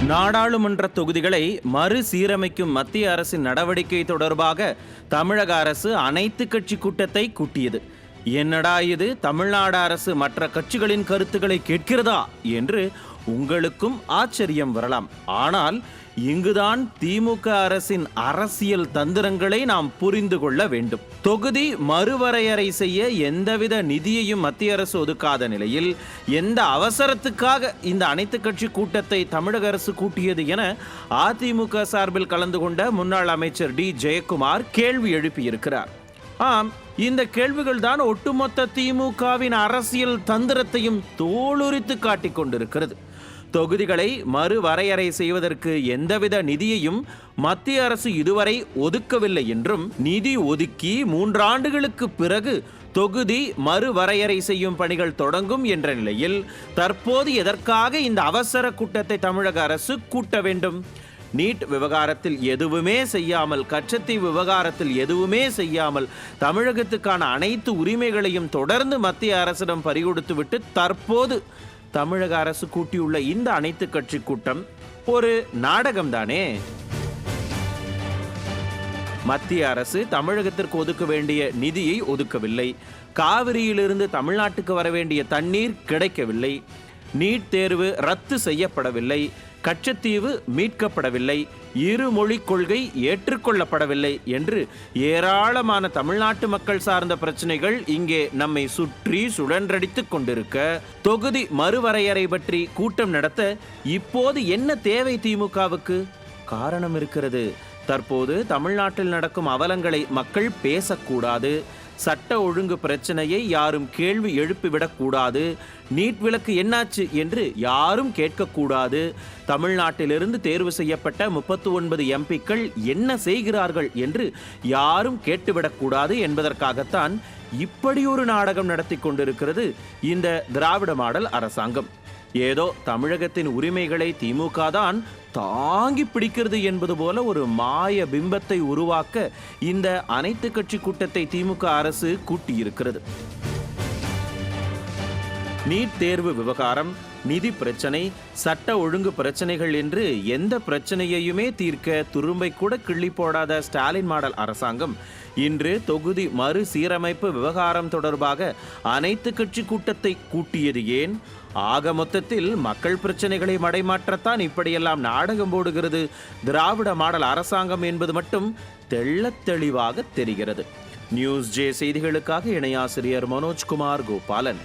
நாடாளுமன்ற தொகுதிகளை மறுசீரமைக்கும் மத்திய அரசின் நடவடிக்கை தொடர்பாக தமிழக அரசு அனைத்து கட்சி கூட்டத்தை கூட்டியது. என்னடா இது, தமிழ்நாடு அரசு மற்ற கட்சிகளின் கருத்துக்களை கேட்கிறதா என்று உங்களுக்கும் ஆச்சரியம் வரலாம். ஆனால் இங்குதான் திமுக அரசின் அரசியல் தந்திரங்களை நாம் புரிந்து கொள்ள வேண்டும். தொகுதி மறுவரையறை செய்ய எந்தவித நிதியையும் மத்திய அரசு ஒதுக்காத நிலையில் எந்த அவசரத்துக்காக இந்த அனைத்து கட்சி கூட்டத்தை தமிழக அரசு கூட்டியது என அதிமுக சார்பில் கலந்து கொண்ட முன்னாள் அமைச்சர் டி ஜெயக்குமார் கேள்வி எழுப்பியிருக்கிறார். ஆம், இந்த கேள்விகள் தான் ஒட்டுமொத்த திமுகவின் அரசியல் தந்திரத்தையும் தோலுரித்து காட்டிக் கொண்டிருக்கிறது. தொகுதிகளை மறுவரையறை செய்வதற்கு எந்தவித நிதியையும் மத்திய அரசு இதுவரை ஒதுக்கவில்லை என்றும், நிதி ஒதுக்கி 3 ஆண்டுகளுக்கு பிறகு தொகுதி மறுவரையறை செய்யும் பணிகள் தொடங்கும் என்ற நிலையில் தற்போது எதற்காக இந்த அவசர கூட்டத்தை தமிழக அரசு கூட்ட வேண்டும்? நீட் விவகாரத்தில் எதுவுமே செய்யாமல், கச்சத்தீவு விவகாரத்தில் எதுவுமே செய்யாமல், தமிழகத்துக்கான அனைத்து உரிமைகளையும் தொடர்ந்து மத்திய அரசிடம் பறிகொடுத்துவிட்டு தற்போது தமிழக அரசு கூட்டியுள்ள இந்த அனைத்து கட்சி கூட்டம் ஒரு நாடகம் தானே. மத்திய அரசு தமிழகத்திற்கு ஒதுக்க வேண்டிய நிதியை ஒதுக்கவில்லை. காவிரியிலிருந்து தமிழ்நாட்டுக்கு வர வேண்டிய தண்ணீர் கிடைக்கவில்லை. நீட் தேர்வு ரத்து செய்யப்படவில்லை. கச்சத்தீவு மீட்கப்படவில்லை. இருமொழி கொள்கை ஏற்றுக்கொள்ளப்படவில்லை என்று ஏராளமான தமிழ்நாட்டு மக்கள் சார்ந்த பிரச்சனைகள் இங்கே நம்மை சுற்றி சுழன்றடித்துக் கொண்டிருக்க, தொகுதி மறுவரையறை பற்றி கூட்டம் நடத்த இப்போது என்ன தேவை திமுகவுக்கு? காரணம் இருக்கிறது. தற்போது தமிழ்நாட்டில் நடக்கும் அவலங்களை மக்கள் பேசக்கூடாது. சட்ட ஒழுங்கு பிரச்சனையை யாரும் கேள்வி எழுப்பிவிடக்கூடாது. நீட் விலக்கு என்னாச்சு என்று யாரும் கேட்கக்கூடாது. தமிழ்நாட்டிலிருந்து தேர்வு செய்யப்பட்ட 39 எம்பிக்கள் என்ன செய்கிறார்கள் என்று யாரும் கேட்டுவிடக்கூடாது என்பதற்காகத்தான் இப்படி ஒரு நாடகம் நடத்தி கொண்டிருக்கிறது இந்த திராவிட மாடல் அரசாங்கம். ஏதோ தமிழகத்தின் உரிமைகளை திமுக தான் தாங்கி பிடிக்கிறது என்பது போல ஒரு மாய பிம்பத்தை உருவாக்க இந்த அனைத்து கட்சி கூட்டத்தை திமுக அரசு கூட்டியிருக்கிறது. நீட் தேர்வு விவகாரம், நிதி பிரச்சனை, சட்ட ஒழுங்கு பிரச்சனைகள் என்று எந்த பிரச்சனையையுமே தீர்க்க துரும்பை கூட கிள்ளி போடாத ஸ்டாலின் மாடல் அரசாங்கம் இன்று தொகுதி மறுசீரமைப்பு விவகாரம் தொடர்பாக அனைத்து கட்சி கூட்டத்தை கூட்டியது ஏன்? ஆக மொத்தத்தில் மக்கள் பிரச்சனைகளை மடைமாற்றத்தான் இப்படியெல்லாம் நாடகம் போடுகிறது திராவிட மாடல் அரசாங்கம் என்பது மட்டும் தெள்ளத் தெளிவாக தெரிகிறது. நியூஸ் ஜே செய்திகளுக்காக இணையாசிரியர் மனோஜ்குமார் கோபாலன்.